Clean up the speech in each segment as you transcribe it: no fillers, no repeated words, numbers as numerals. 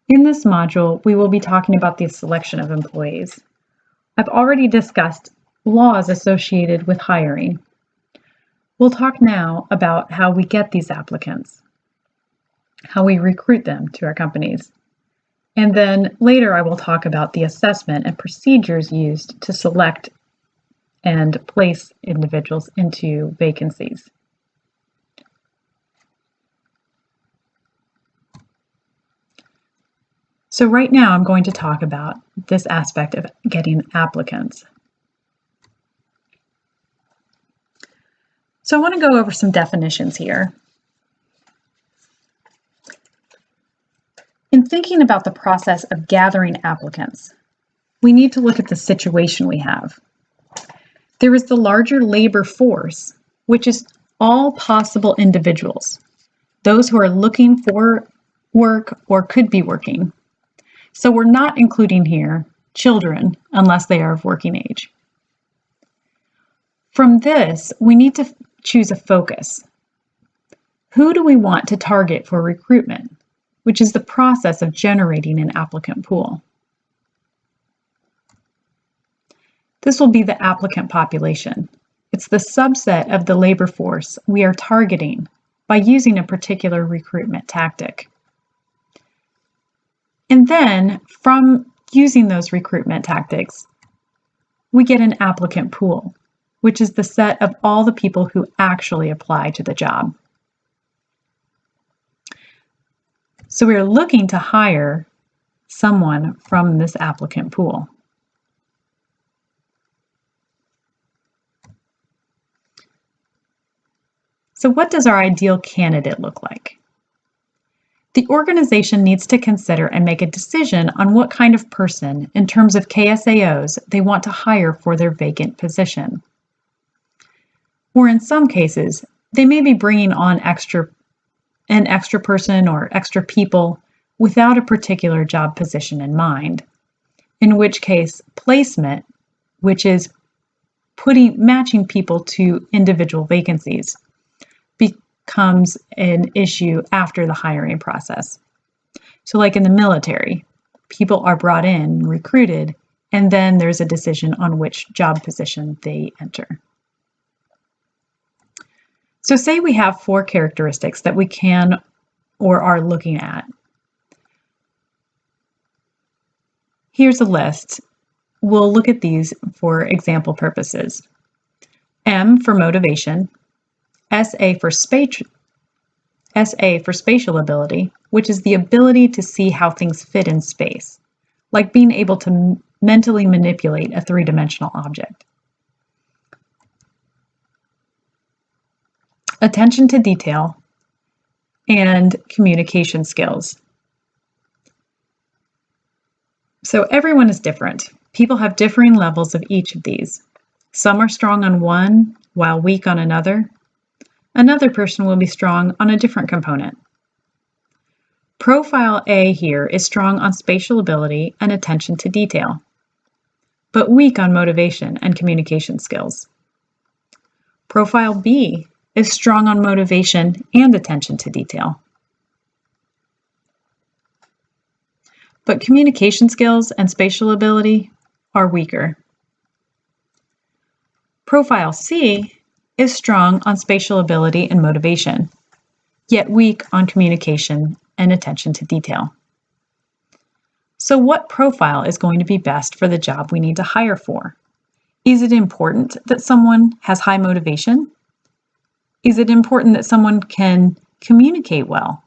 In this module, we will be talking about the selection of employees. I've already discussed laws associated with hiring. We'll talk now about how we get these applicants, how we recruit them to our companies. And then later I will talk about the assessment and procedures used to select and place individuals into vacancies. So right now I'm going to talk about this aspect of getting applicants. So I want to go over some definitions here. In thinking about the process of gathering applicants, we need to look at the situation we have. There is the larger labor force, which is all possible individuals, those who are looking for work or could be working. So we're not including here children unless they are of working age. From this, we need to choose a focus. Who do we want to target for recruitment, which is the process of generating an applicant pool? This will be the applicant population. It's the subset of the labor force we are targeting by using a particular recruitment tactic. And then, from using those recruitment tactics, we get an applicant pool, which is the set of all the people who actually apply to the job. So we are looking to hire someone from this applicant pool. So what does our ideal candidate look like? The organization needs to consider and make a decision on what kind of person, in terms of KSAOs, they want to hire for their vacant position. Or in some cases, they may be bringing on an extra person or extra people without a particular job position in mind, in which case placement, which is matching people to individual vacancies, becomes an issue after the hiring process. So like in the military, people are brought in, recruited, and then there's a decision on which job position they enter. So say we have 4 characteristics that we can or are looking at. Here's a list. We'll look at these for example purposes. M for motivation, SA for spatial ability, which is the ability to see how things fit in space, like being able to mentally manipulate a 3-dimensional object. Attention to detail and communication skills. So everyone is different. People have differing levels of each of these. Some are strong on one while weak on another. Another person will be strong on a different component. Profile A here is strong on spatial ability and attention to detail, but weak on motivation and communication skills. Profile B is strong on motivation and attention to detail, but communication skills and spatial ability are weaker. Profile C is strong on spatial ability and motivation, yet weak on communication and attention to detail. So what profile is going to be best for the job we need to hire for? Is it important that someone has high motivation? Is it important that someone can communicate well?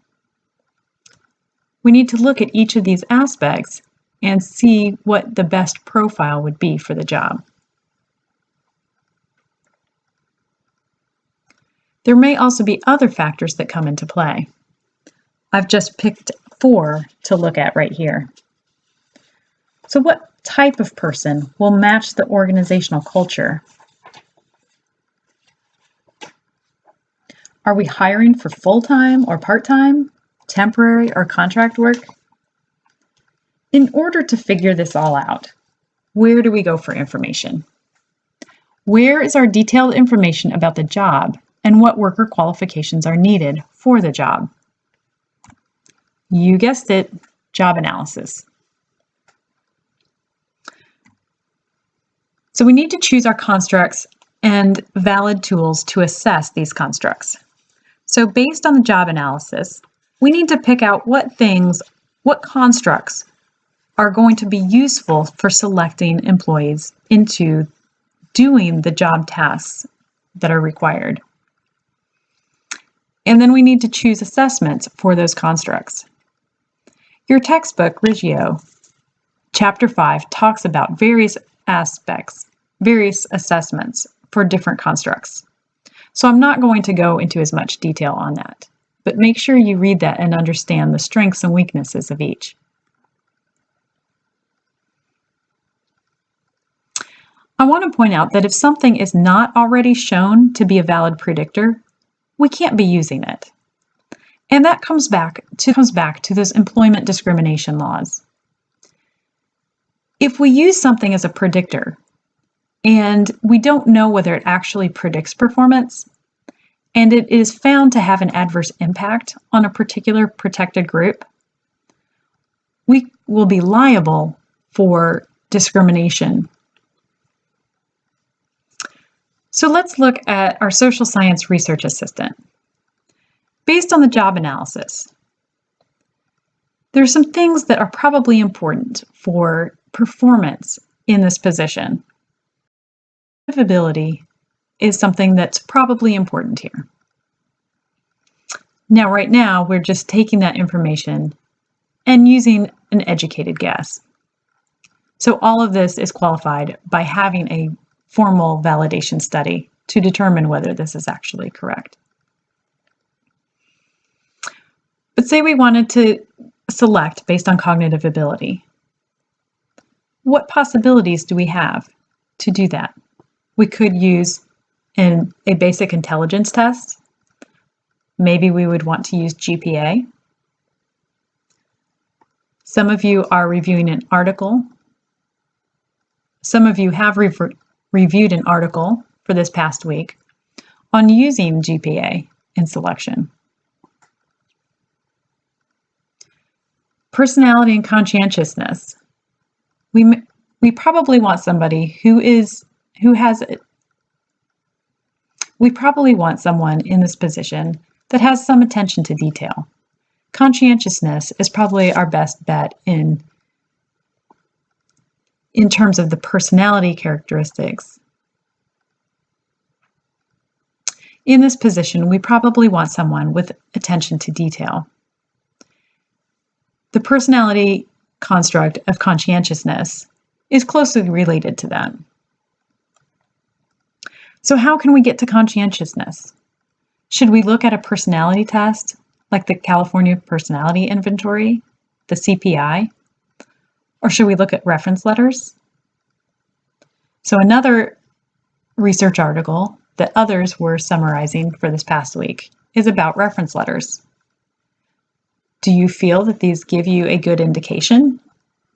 We need to look at each of these aspects and see what the best profile would be for the job. There may also be other factors that come into play. I've just picked 4 to look at right here. So what type of person will match the organizational culture? Are we hiring for full-time or part-time, temporary or contract work? In order to figure this all out, where do we go for information? Where is our detailed information about the job and what worker qualifications are needed for the job? You guessed it, job analysis. So we need to choose our constructs and valid tools to assess these constructs. So based on the job analysis, we need to pick out what constructs are going to be useful for selecting employees into doing the job tasks that are required. And then we need to choose assessments for those constructs. Your textbook, Reggio, Chapter 5, talks about various assessments for different constructs. So I'm not going to go into as much detail on that, but make sure you read that and understand the strengths and weaknesses of each. I want to point out that if something is not already shown to be a valid predictor, we can't be using it. And that comes back to those employment discrimination laws. If we use something as a predictor and we don't know whether it actually predicts performance, and it is found to have an adverse impact on a particular protected group, we will be liable for discrimination. So let's look at our social science research assistant. Based on the job analysis, there are some things that are probably important for performance in this position. Ability is something that's probably important here. Now, right now, we're just taking that information and using an educated guess. So all of this is qualified by having a formal validation study to determine whether this is actually correct. But say we wanted to select based on cognitive ability. What possibilities do we have to do that? We could use a basic intelligence test. Maybe we would want to use GPA. Some of you are reviewing an article. Some of you have reviewed an article for this past week on using GPA in selection. Personality and conscientiousness. We probably want somebody we probably want someone in this position that has some attention to detail. Conscientiousness is probably our best bet in terms of the personality characteristics. In this position, we probably want someone with attention to detail. The personality construct of conscientiousness is closely related to that. So how can we get to conscientiousness? Should we look at a personality test like the California Personality Inventory, the CPI, or should we look at reference letters? So another research article that others were summarizing for this past week is about reference letters. Do you feel that these give you a good indication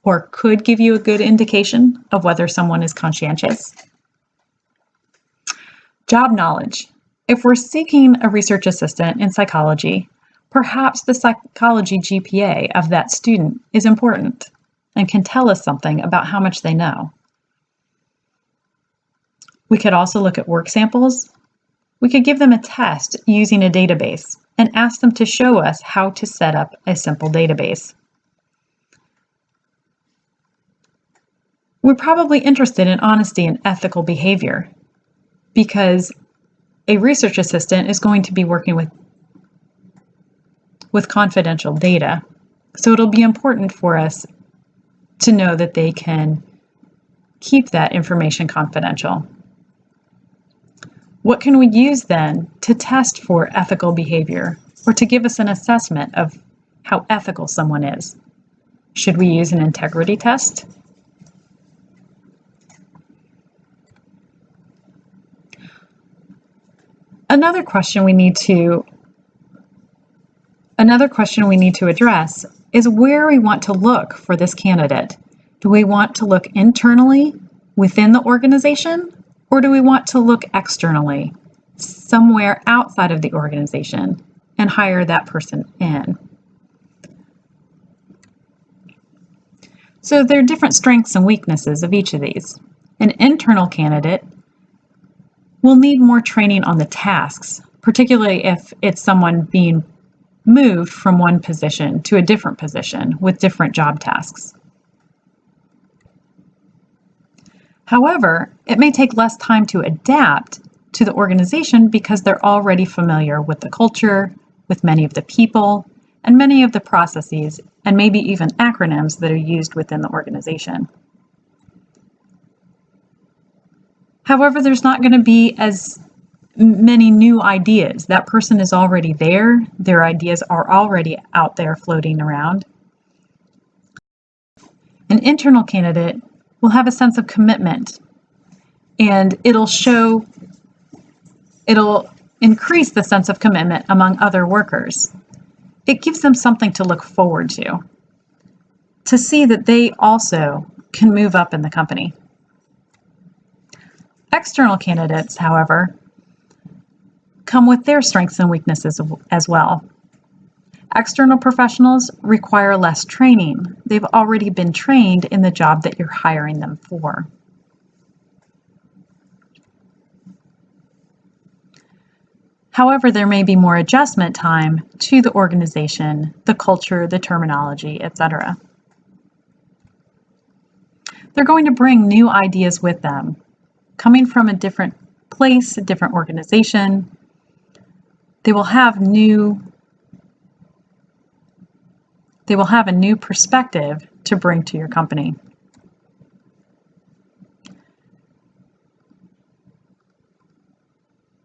or could give you a good indication of whether someone is conscientious? Job knowledge. If we're seeking a research assistant in psychology, perhaps the psychology GPA of that student is important and can tell us something about how much they know. We could also look at work samples. We could give them a test using a database and ask them to show us how to set up a simple database. We're probably interested in honesty and ethical behavior because a research assistant is going to be working with confidential data. So it'll be important for us to know that they can keep that information confidential. What can we use then to test for ethical behavior or to give us an assessment of how ethical someone is? Should we use an integrity test? Another question we need to address is where we want to look for this candidate. Do we want to look internally within the organization, or do we want to look externally, somewhere outside of the organization, and hire that person in? So there are different strengths and weaknesses of each of these. An internal candidate will need more training on the tasks, particularly if it's someone being moved from one position to a different position with different job tasks. However, it may take less time to adapt to the organization because they're already familiar with the culture, with many of the people, and many of the processes, and maybe even acronyms that are used within the organization. However, there's not going to be as many new ideas. That person is already there. Their ideas are already out there floating around. An internal candidate will have a sense of commitment, and it'll increase the sense of commitment among other workers. It gives them something to look forward to see that they also can move up in the company. External candidates, however, come with their strengths and weaknesses as well. External professionals require less training. They've already been trained in the job that you're hiring them for. However, there may be more adjustment time to the organization, the culture, the terminology, etc. They're going to bring new ideas with them, coming from a different place, a different organization. They will have a new perspective to bring to your company.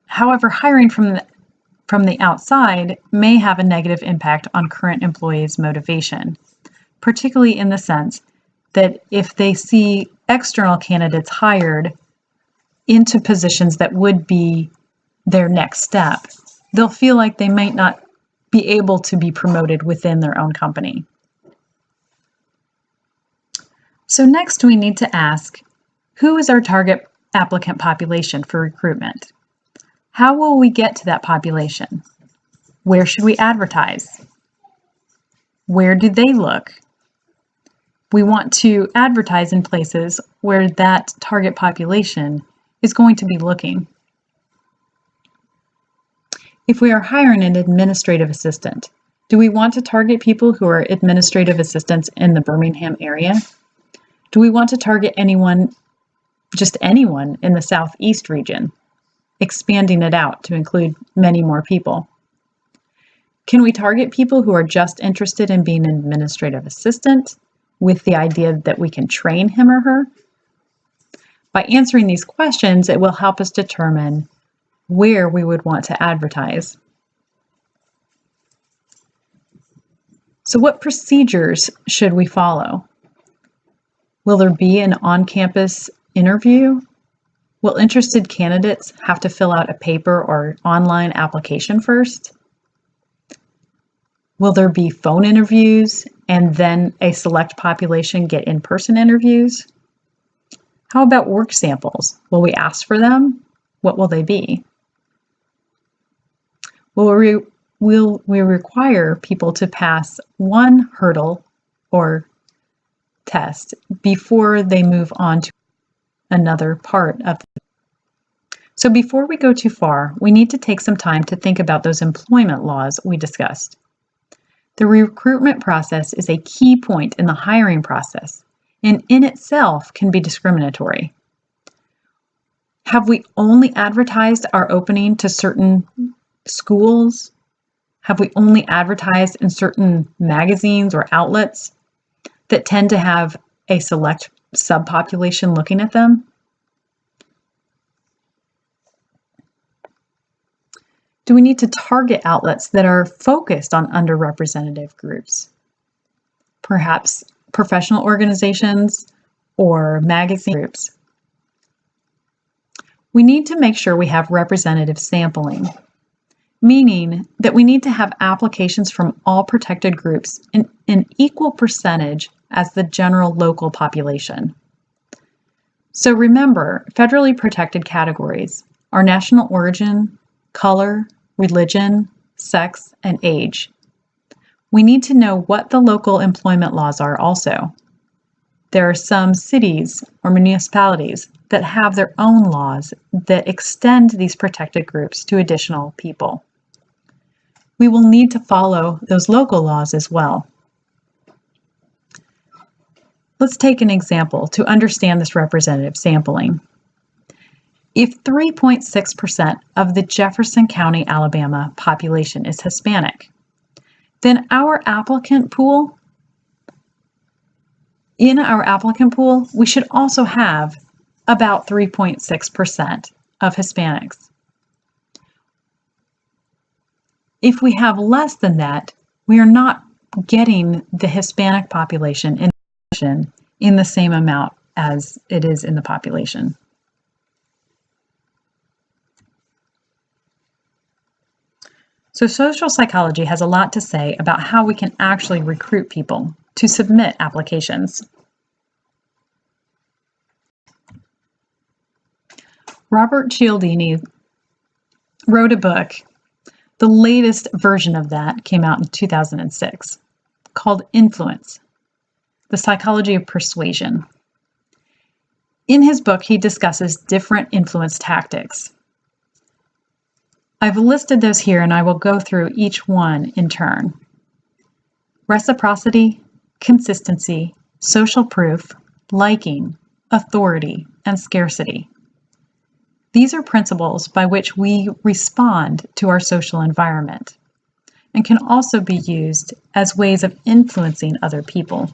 However, hiring from the outside may have a negative impact on current employees' motivation, particularly in the sense that if they see external candidates hired into positions that would be their next step, they'll feel like they might not be able to be promoted within their own company. So next we need to ask, who is our target applicant population for recruitment? How will we get to that population? Where should we advertise? Where do they look? We want to advertise in places where that target population is going to be looking. If we are hiring an administrative assistant, do we want to target people who are administrative assistants in the Birmingham area? Do we want to target anyone, just anyone in the Southeast region, expanding it out to include many more people? Can we target people who are just interested in being an administrative assistant with the idea that we can train him or her? By answering these questions, it will help us determine where we would want to advertise. So what procedures should we follow? Will there be an on-campus interview? Will interested candidates have to fill out a paper or online application first? Will there be phone interviews and then a select population get in-person interviews? How about work samples? Will we ask for them? What will they be? Will we require people to pass one hurdle or test before they move on to another part of it? So before we go too far, we need to take some time to think about those employment laws we discussed. The recruitment process is a key point in the hiring process and in itself can be discriminatory. Have we only advertised our opening to certain schools? Have we only advertised in certain magazines or outlets that tend to have a select subpopulation looking at them? Do we need to target outlets that are focused on underrepresented groups? Perhaps professional organizations or magazine groups. We need to make sure we have representative sampling, meaning that we need to have applications from all protected groups in an equal percentage as the general local population. So remember, federally protected categories are national origin, color, religion, sex, and age. We need to know what the local employment laws are also. there are some cities or municipalities that have their own laws that extend these protected groups to additional people. We will need to follow those local laws as well. Let's take an example to understand this representative sampling. If 3.6% of the Jefferson County, Alabama population is Hispanic, then in our applicant pool, we should also have about 3.6% of Hispanics. If we have less than that, we are not getting the Hispanic population in the same amount as it is in the population. So social psychology has a lot to say about how we can actually recruit people to submit applications. Robert Cialdini wrote a book. The latest version of that came out in 2006, called Influence: The Psychology of Persuasion. In his book, he discusses different influence tactics. I've listed those here, and I will go through each one in turn. Reciprocity, consistency, social proof, liking, authority, and scarcity. These are principles by which we respond to our social environment and can also be used as ways of influencing other people.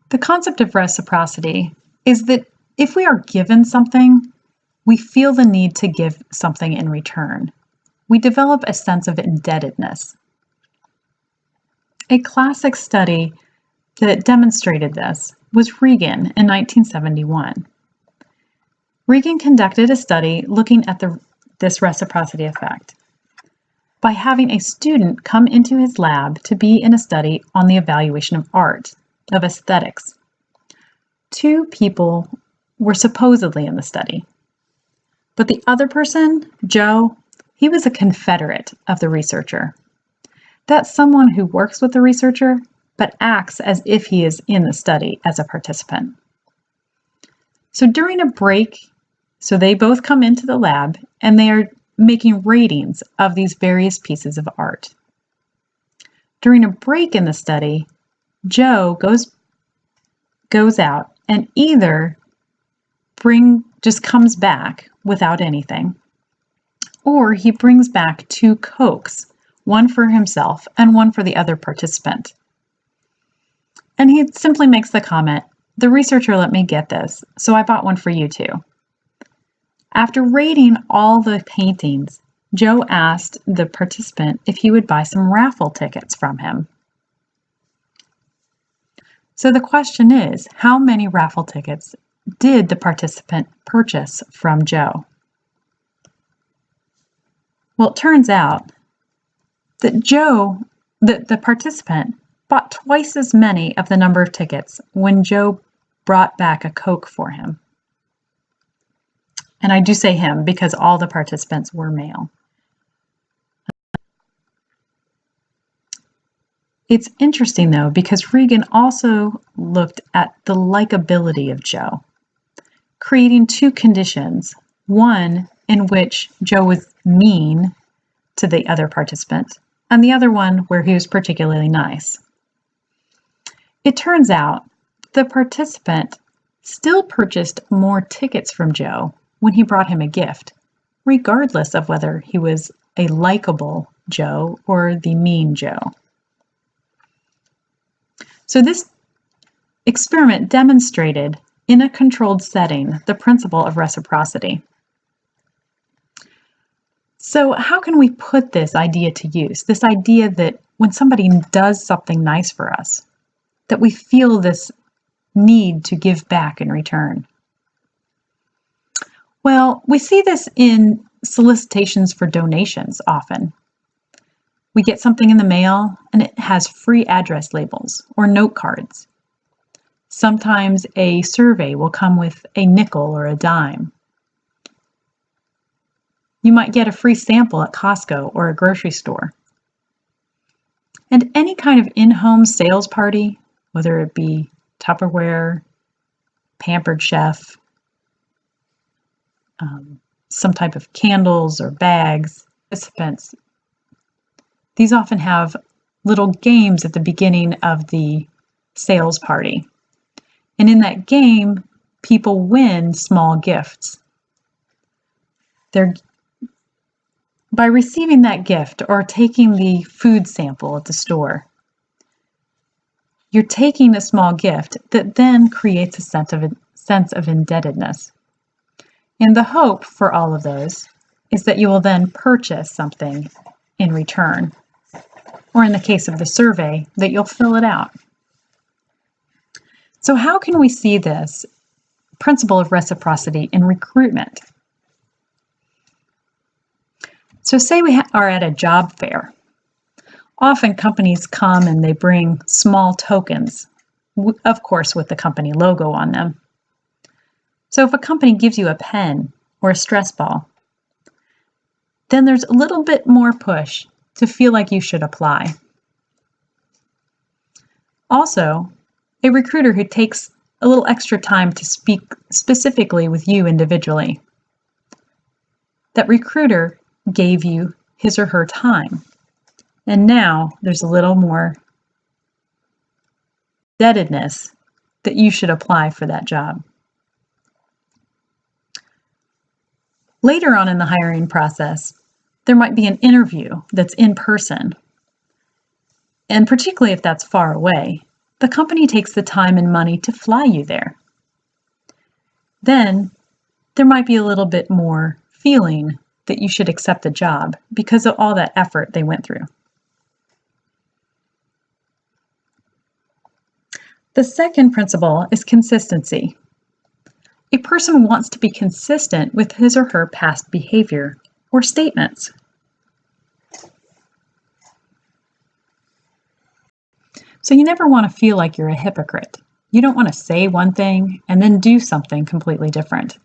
The concept of reciprocity is that if we are given something, we feel the need to give something in return. We develop a sense of indebtedness. A classic study that demonstrated this was Regan in 1971. Regan conducted a study looking at this reciprocity effect by having a student come into his lab to be in a study on the evaluation of art, of aesthetics. 2 people were supposedly in the study, but the other person, Joe, he was a confederate of the researcher. That's someone who works with the researcher but acts as if he is in the study as a participant. So during a break, they both come into the lab and they are making ratings of these various pieces of art. During a break in the study, Joe goes out and either just comes back without anything, or he brings back 2 Cokes, one for himself and one for the other participant. And he simply makes the comment, "The researcher let me get this, so I bought one for you too." After rating all the paintings, Joe asked the participant if he would buy some raffle tickets from him. So the question is, how many raffle tickets did the participant purchase from Joe? Well, it turns out that the participant, bought twice as many of the number of tickets when Joe brought back a Coke for him. And I do say him because all the participants were male. It's interesting, though, because Regan also looked at the likability of Joe, creating 2 conditions, one in which Joe was mean to the other participant, and the other one where he was particularly nice. It turns out the participant still purchased more tickets from Joe when he brought him a gift, regardless of whether he was a likable Joe or the mean Joe. So this experiment demonstrated in a controlled setting the principle of reciprocity. So how can we put this idea to use? This idea that when somebody does something nice for us, that we feel this need to give back in return. Well, we see this in solicitations for donations often. We get something in the mail and it has free address labels or note cards. Sometimes a survey will come with a nickel or a dime. You might get a free sample at Costco or a grocery store. And any kind of in-home sales party, whether it be Tupperware, Pampered Chef, some type of candles or bags, participants, these often have little games at the beginning of the sales party. And in that game, people win small gifts. By receiving that gift or taking the food sample at the store, you're taking a small gift that then creates a sense of indebtedness. And the hope for all of those is that you will then purchase something in return, or in the case of the survey, that you'll fill it out. So how can we see this principle of reciprocity in recruitment? So say we are at a job fair. Often companies come and they bring small tokens, of course with the company logo on them. So if a company gives you a pen or a stress ball, then there's a little bit more push to feel like you should apply. Also, a recruiter who takes a little extra time to speak specifically with you individually. That recruiter gave you his or her time, and now there's a little more indebtedness that you should apply for that job. Later on in the hiring process, there might be an interview that's in person. And particularly if that's far away, the company takes the time and money to fly you there. Then there might be a little bit more feeling that you should accept the job because of all that effort they went through. The second principle is consistency. A person wants to be consistent with his or her past behavior or statements. So you never want to feel like you're a hypocrite. You don't want to say one thing and then do something completely different.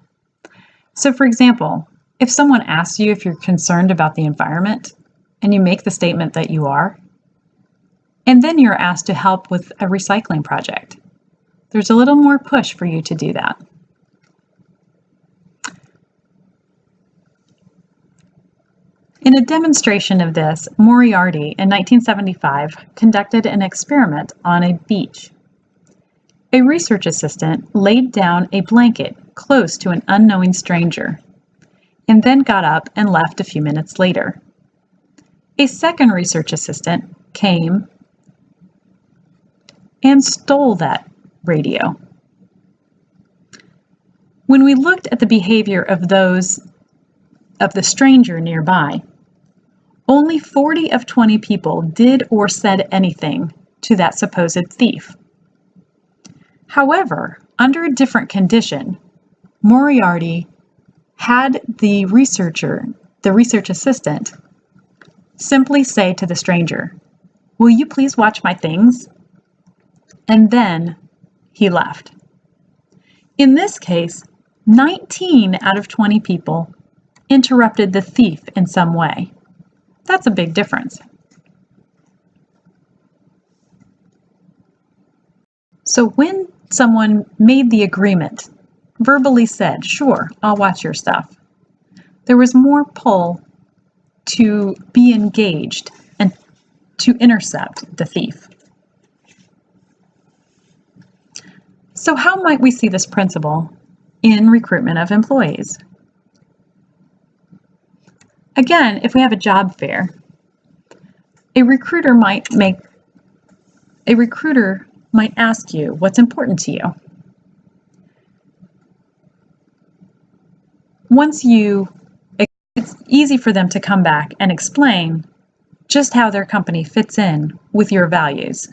So for example, if someone asks you if you're concerned about the environment and you make the statement that you are, and then you're asked to help with a recycling project, there's a little more push for you to do that. In a demonstration of this, Moriarty in 1975 conducted an experiment on a beach. A research assistant laid down a blanket close to an unknowing stranger and then got up and left a few minutes later. A second research assistant came and stole that radio. When we looked at the behavior of the stranger nearby, only 40 of 20 people did or said anything to that supposed thief. However, under a different condition, Moriarty had the research assistant, simply say to the stranger, "Will you please watch my things?" And then he left. In this case, 19 out of 20 people interrupted the thief in some way. That's a big difference. So when someone made the agreement, verbally said, "Sure, I'll watch your stuff," there was more pull to be engaged and to intercept the thief. So how might we see this principle in recruitment of employees? Again, if we have a job fair, a recruiter might ask you what's important to you. It's easy for them to come back and explain just how their company fits in with your values.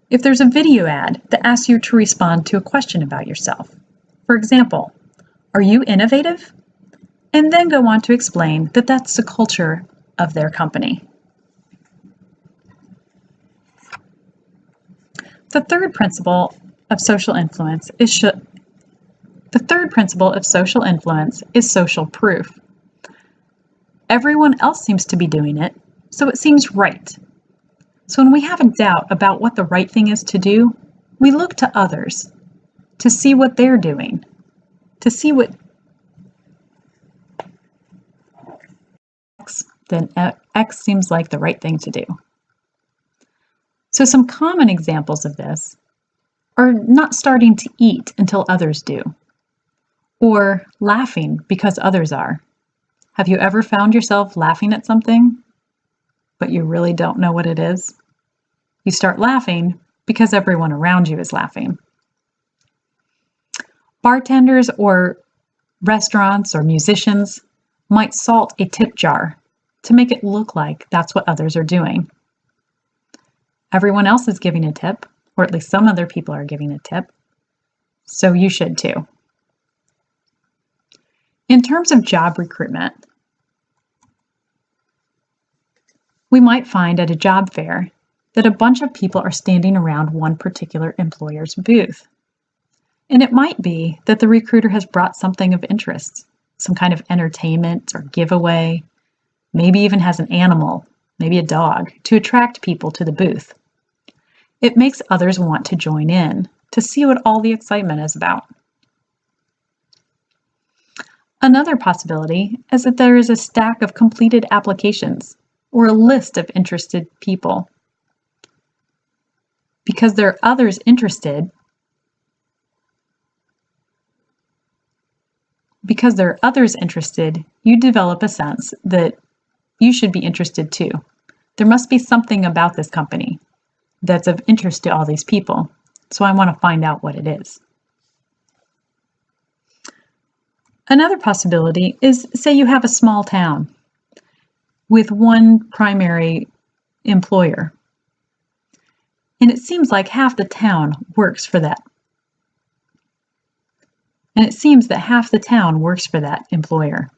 If there's a video ad that asks you to respond to a question about yourself, for example, "Are you innovative?" And then go on to explain that that's the culture of their company. The third principle of social influence is social proof. Everyone else seems to be doing it, so it seems right. So when we have a doubt about what the right thing is to do, we look to others to see what they're doing, to see what then X seems like the right thing to do. So some common examples of this are not starting to eat until others do, or laughing because others are. Have you ever found yourself laughing at something, but you really don't know what it is? You start laughing because everyone around you is laughing. Bartenders or restaurants or musicians might salt a tip jar to make it look like that's what others are doing. Everyone else is giving a tip, or at least some other people are giving a tip, so you should too. In terms of job recruitment, we might find at a job fair that a bunch of people are standing around one particular employer's booth. And it might be that the recruiter has brought something of interest, some kind of entertainment or giveaway, maybe even has an animal, maybe a dog, to attract people to the booth. It makes others want to join in to see what all the excitement is about. Another possibility is that there is a stack of completed applications or a list of interested people. Because there are others interested, you develop a sense that you should be interested too. There must be something about this company that's of interest to all these people, so I want to find out what it is. Another possibility is, say you have a small town with one primary employer, and it seems like half the town works for that. And it seems that half the town works for that employer.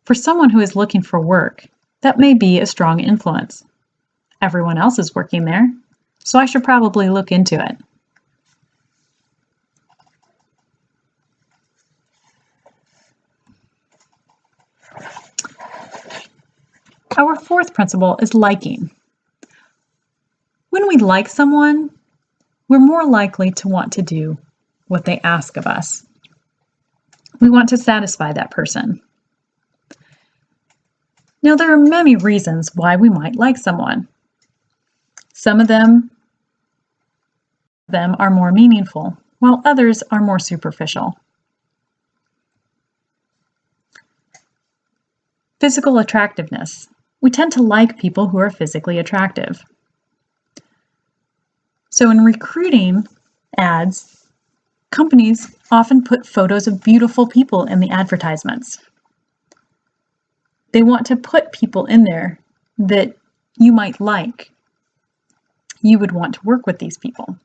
For someone who is looking for work, that may be a strong influence. Everyone else is working there, so I should probably look into it. Our fourth principle is liking. When we like someone, we're more likely to want to do what they ask of us. We want to satisfy that person. Now, there are many reasons why we might like someone. Some of them are more meaningful, while others are more superficial. Physical attractiveness. We tend to like people who are physically attractive. So in recruiting ads, companies often put photos of beautiful people in the advertisements. They want to put people in there that you might like. You would want to work with these people.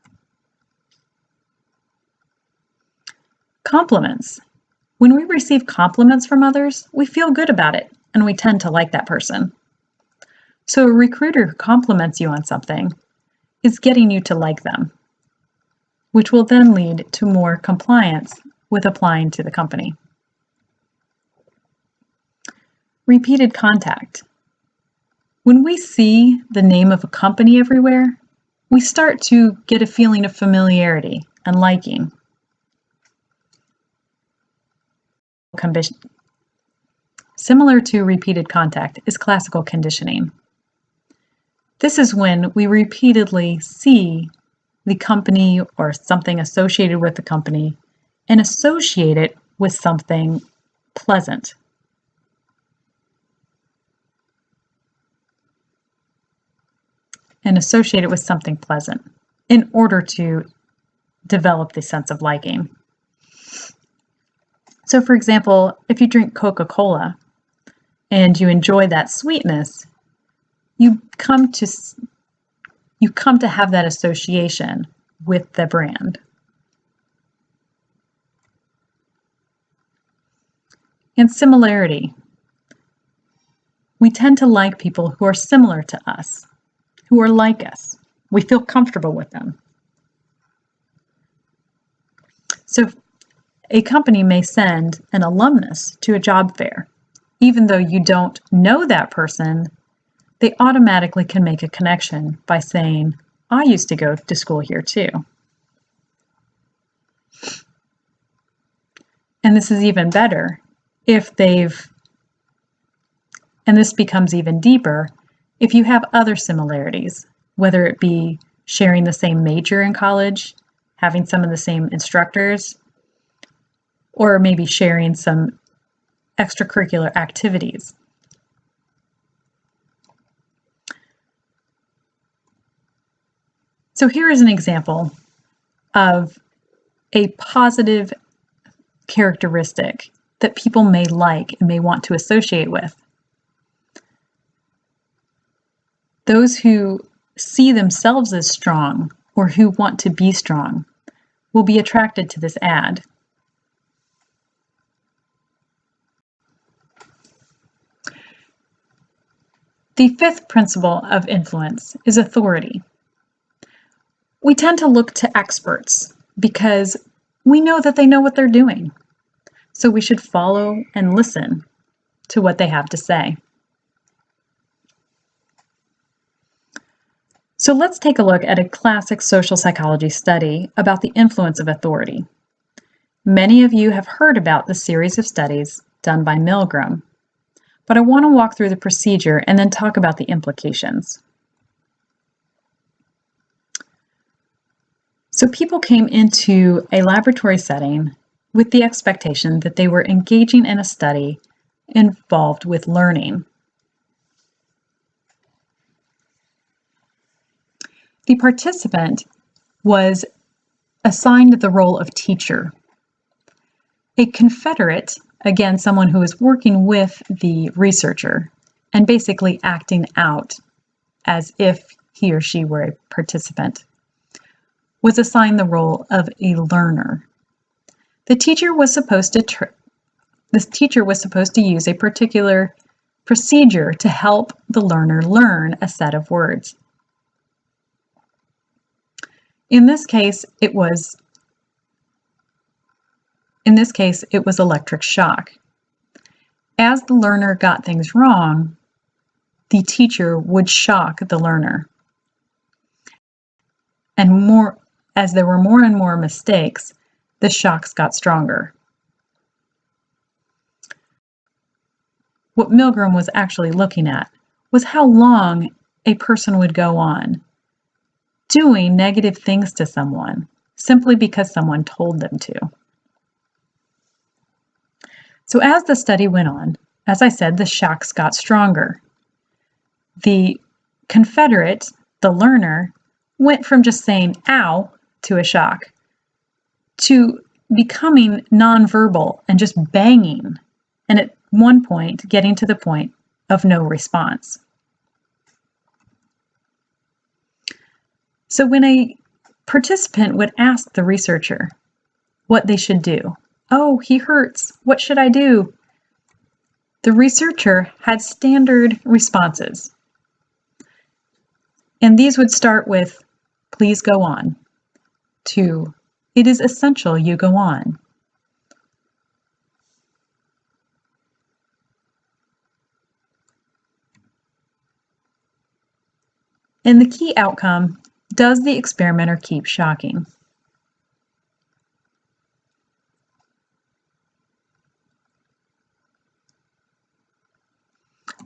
Compliments. When we receive compliments from others, we feel good about it, and we tend to like that person. So a recruiter who compliments you on something is getting you to like them, which will then lead to more compliance with applying to the company. Repeated contact. When we see the name of a company everywhere, we start to get a feeling of familiarity and liking. Similar to repeated contact is classical conditioning. This is when we repeatedly see the company or something associated with the company and associate it with something pleasant. In order to develop the sense of liking. So for example, if you drink Coca-Cola and you enjoy that sweetness, you come to have that association with the brand. And similarity. We tend to like people who are similar to us, who are like us. We feel comfortable with them. So a company may send an alumnus to a job fair even though you don't know that person, they automatically can make a connection by saying, I used to go to school here too. And this is even better if and this becomes even deeper, if you have other similarities, whether it be sharing the same major in college, having some of the same instructors, or maybe sharing some extracurricular activities. So here is an example of a positive characteristic that people may like and may want to associate with. Those who see themselves as strong or who want to be strong will be attracted to this ad. The fifth principle of influence is authority. We tend to look to experts because we know that they know what they're doing. So we should follow and listen to what they have to say. So let's take a look at a classic social psychology study about the influence of authority. Many of you have heard about the series of studies done by Milgram, but I want to walk through the procedure and then talk about the implications. So people came into a laboratory setting with the expectation that they were engaging in a study involved with learning. The participant was assigned the role of teacher. A confederate, again, someone who is working with the researcher and basically acting out as if he or she were a participant, was assigned the role of a learner. The teacher was supposed to use a particular procedure to help the learner learn a set of words. In this case, it was electric shock. As the learner got things wrong, the teacher would shock the learner. And as there were more and more mistakes, the shocks got stronger. What Milgram was actually looking at was how long a person would go on doing negative things to someone simply because someone told them to. So as the study went on, as I said, the shocks got stronger. The confederate, the learner, went from just saying ow to a shock to becoming nonverbal and just banging, and at one point getting to the point of no response. So when a participant would ask the researcher what they should do, "Oh, he hurts. What should I do?" The researcher had standard responses. And these would start with, "Please go on," to, "It is essential you go on." And the key outcome, does the experimenter keep shocking?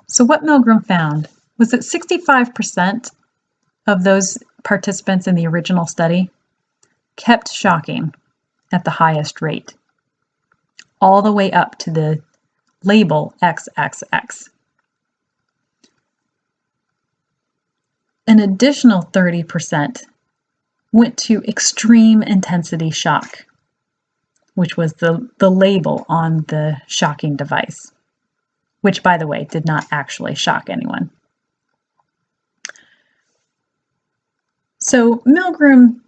So what Milgram found was that 65% of those participants in the original study kept shocking at the highest rate, all the way up to the label XXX. An additional 30% went to extreme intensity shock, which was the label on the shocking device, which, by the way, did not actually shock anyone. So Milgram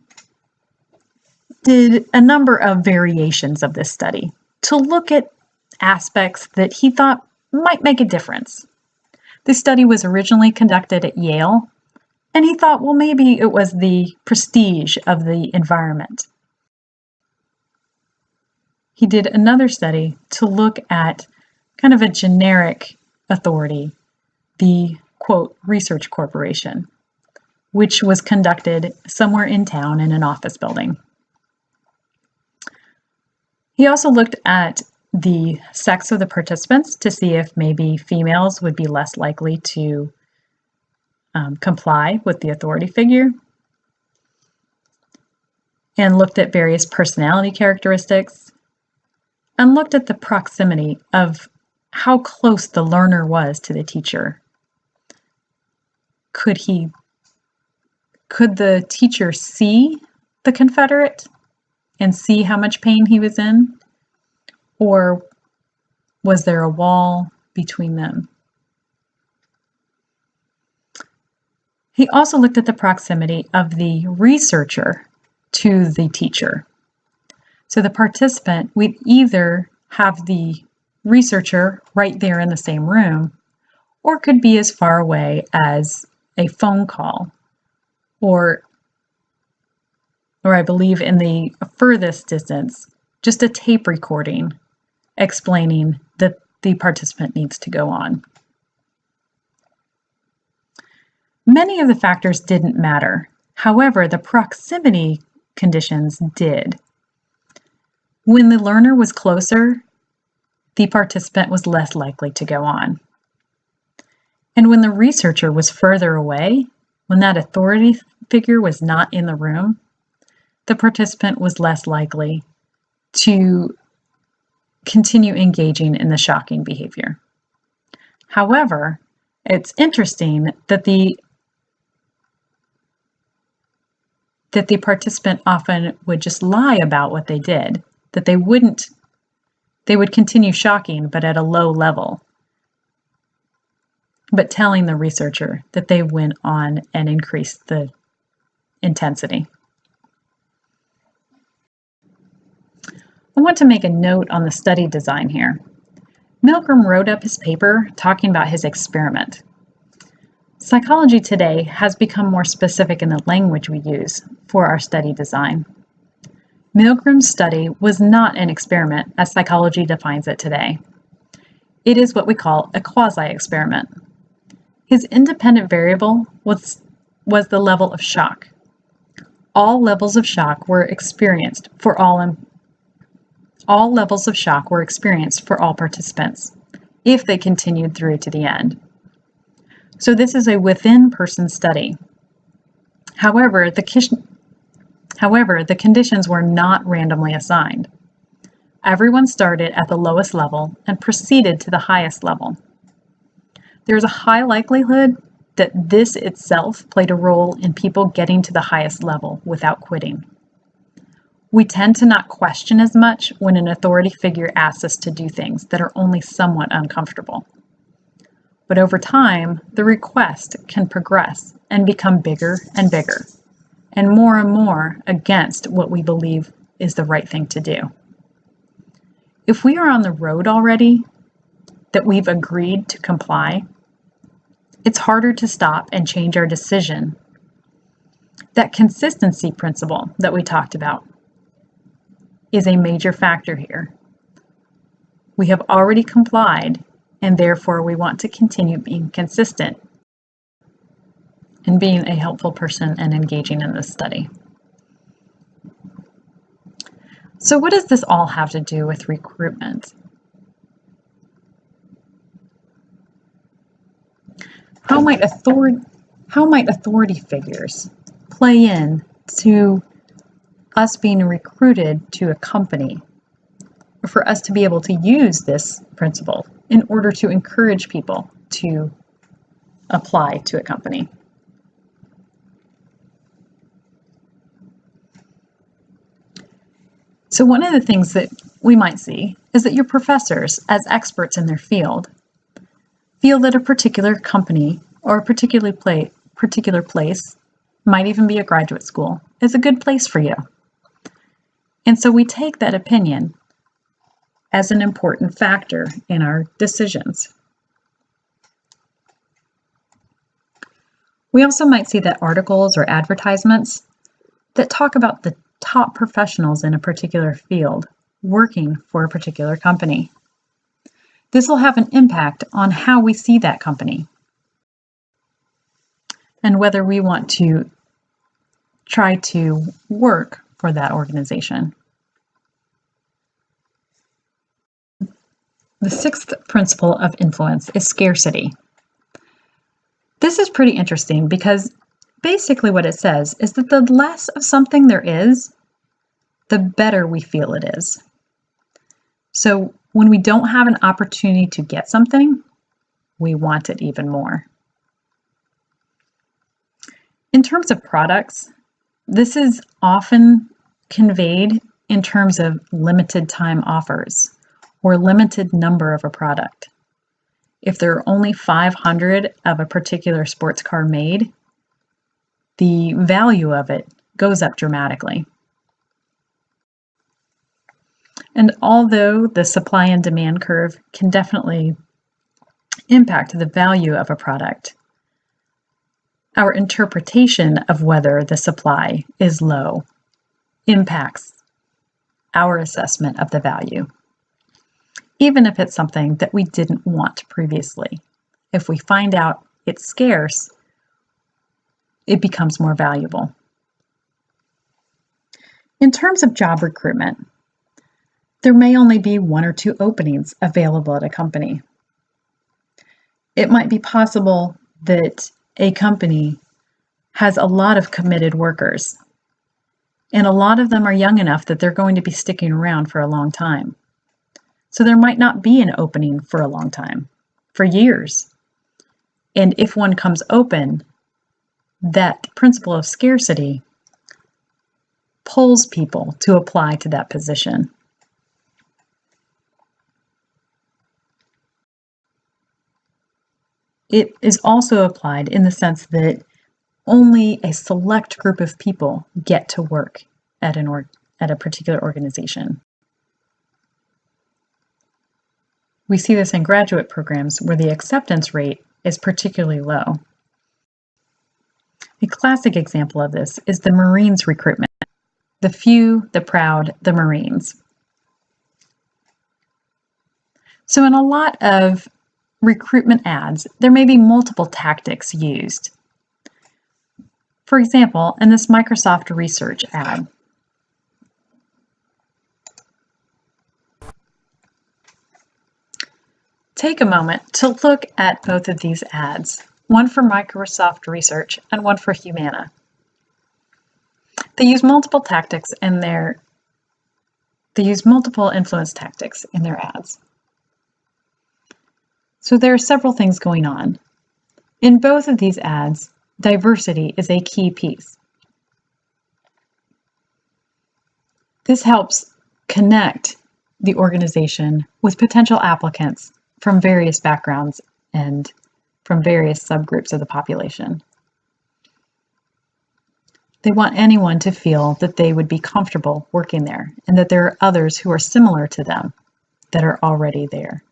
did a number of variations of this study to look at aspects that he thought might make a difference. This study was originally conducted at Yale, and he thought, well, maybe it was the prestige of the environment. He did another study to look at kind of a generic authority, the, quote, research corporation, which was conducted somewhere in town in an office building. He also looked at the sex of the participants to see if maybe females would be less likely to comply with the authority figure, and looked at various personality characteristics, and looked at the proximity of how close the learner was to the teacher. Could the teacher see the Confederate and see how much pain he was in? Or was there a wall between them? He also looked at the proximity of the researcher to the teacher. So the participant would either have the researcher right there in the same room, or could be as far away as a phone call, or I believe in the furthest distance, just a tape recording explaining that the participant needs to go on. Many of the factors didn't matter. However, the proximity conditions did. When the learner was closer, the participant was less likely to go on. And when the researcher was further away, when that authority figure was not in the room, the participant was less likely to continue engaging in the shocking behavior. However, it's interesting that the participant often would just lie about what they did, that they would continue shocking, but at a low level, but telling the researcher that they went on and increased the intensity. I want to make a note on the study design here. Milgram wrote up his paper talking about his experiment. Psychology today has become more specific in the language we use for our study design. Milgram's study was not an experiment as psychology defines it today. It is what we call a quasi-experiment. His independent variable was the level of shock. All levels of shock were experienced for all participants if they continued through to the end. So this is a within-person study. However, the conditions were not randomly assigned. Everyone started at the lowest level and proceeded to the highest level. There is a high likelihood that this itself played a role in people getting to the highest level without quitting. We tend to not question as much when an authority figure asks us to do things that are only somewhat uncomfortable. But over time, the request can progress and become bigger and bigger, and more against what we believe is the right thing to do. If we are on the road already, that we've agreed to comply, it's harder to stop and change our decision. That consistency principle that we talked about is a major factor here. We have already complied, and therefore we want to continue being consistent and being a helpful person and engaging in this study. So what does this all have to do with recruitment? How might authority figures play in to us being recruited to a company, or for us to be able to use this principle in order to encourage people to apply to a company? So one of the things that we might see is that your professors, as experts in their field, feel that a particular company or a particular place, might even be a graduate school, is a good place for you. And so we take that opinion as an important factor in our decisions. We also might see that articles or advertisements that talk about the top professionals in a particular field working for a particular company. This will have an impact on how we see that company and whether we want to try to work for that organization. The sixth principle of influence is scarcity. This is pretty interesting because basically what it says is that the less of something there is, the better we feel it is. So when we don't have an opportunity to get something, we want it even more. In terms of products, this is often conveyed in terms of limited time offers or limited number of a product. If there are only 500 of a particular sports car made, the value of it goes up dramatically. And although the supply and demand curve can definitely impact the value of a product, our interpretation of whether the supply is low impacts our assessment of the value, even if it's something that we didn't want previously. If we find out it's scarce, it becomes more valuable. In terms of job recruitment, there may only be 1 or 2 openings available at a company. It might be possible that a company has a lot of committed workers, and a lot of them are young enough that they're going to be sticking around for a long time. So there might not be an opening for a long time, for years. And if one comes open, that principle of scarcity pulls people to apply to that position. It is also applied in the sense that only a select group of people get to work at a particular organization. We see this in graduate programs where the acceptance rate is particularly low. A classic example of this is the Marines recruitment. The few, the proud, the Marines. So in a lot of recruitment ads, there may be multiple tactics used. For example, in this Microsoft Research ad, take a moment to look at both of these ads, one for Microsoft Research and one for Humana. They use multiple influence tactics in their ads. So there are several things going on. In both of these ads, diversity is a key piece. This helps connect the organization with potential applicants from various backgrounds and from various subgroups of the population. They want anyone to feel that they would be comfortable working there and that there are others who are similar to them that are already there.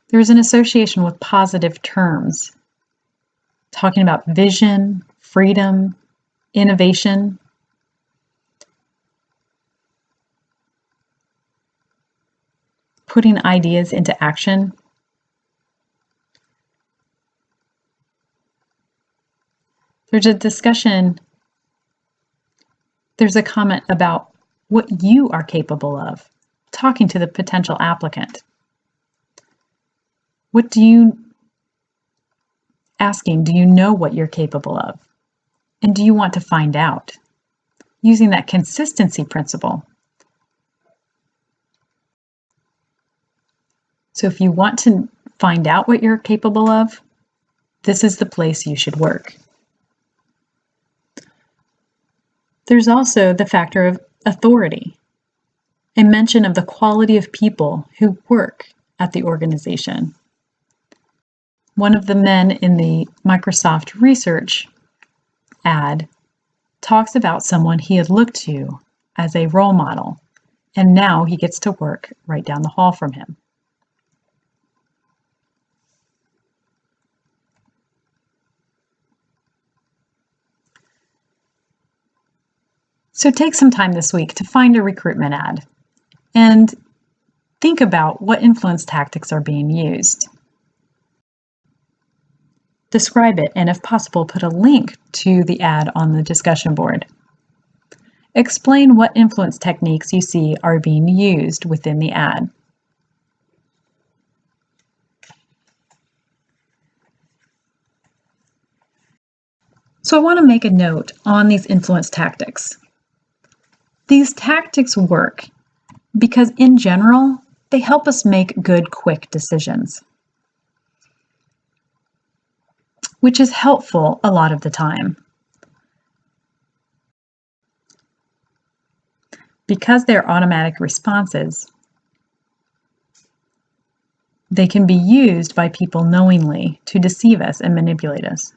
There's an association with positive terms, talking about vision, freedom, innovation. Putting ideas into action. There's a discussion, there's a comment about what you are capable of, talking to the potential applicant. Asking, do you know what you're capable of? And do you want to find out? Using that consistency principle. So if you want to find out what you're capable of, this is the place you should work. There's also the factor of authority, a mention of the quality of people who work at the organization. One of the men in the Microsoft Research ad talks about someone he had looked to as a role model, and now he gets to work right down the hall from him. So take some time this week to find a recruitment ad and Think about what influence tactics are being used. Describe it, and if possible, put a link to the ad on the discussion board. Explain what influence techniques you see are being used within the ad. So I want to make a note on these influence tactics. These tactics work because in general, they help us make good, quick decisions, which is helpful a lot of the time. Because they're automatic responses, they can be used by people knowingly to deceive us and manipulate us.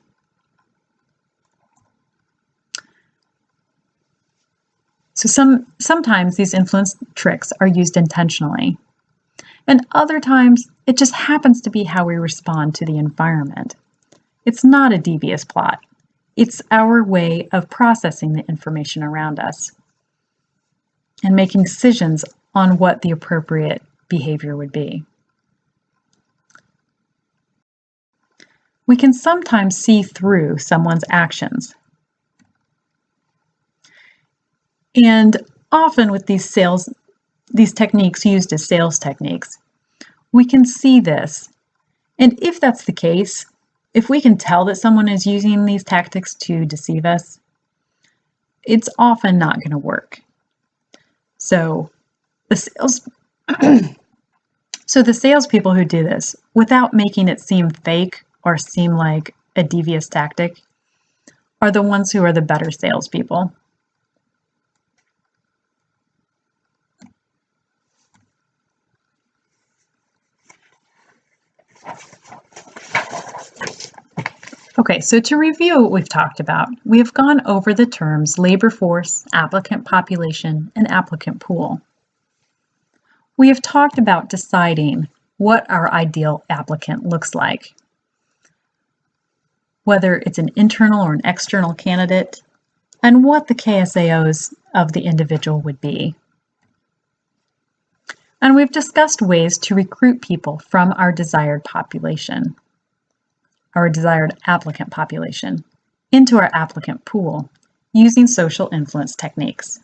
So sometimes these influence tricks are used intentionally, and other times it just happens to be how we respond to the environment. It's not a devious plot. It's our way of processing the information around us and making decisions on what the appropriate behavior would be. We can sometimes see through someone's actions. And often with these techniques used as sales techniques, we can see this. And if that's the case, if we can tell that someone is using these tactics to deceive us, it's often not going to work. So the salespeople who do this, without making it seem fake or seem like a devious tactic, are the ones who are the better salespeople. Okay, so to review what we've talked about, we have gone over the terms labor force, applicant population, and applicant pool. We have talked about deciding what our ideal applicant looks like, whether it's an internal or an external candidate, and what the KSAOs of the individual would be. And we've discussed ways to recruit people from our desired population, our desired applicant population, into our applicant pool using social influence techniques.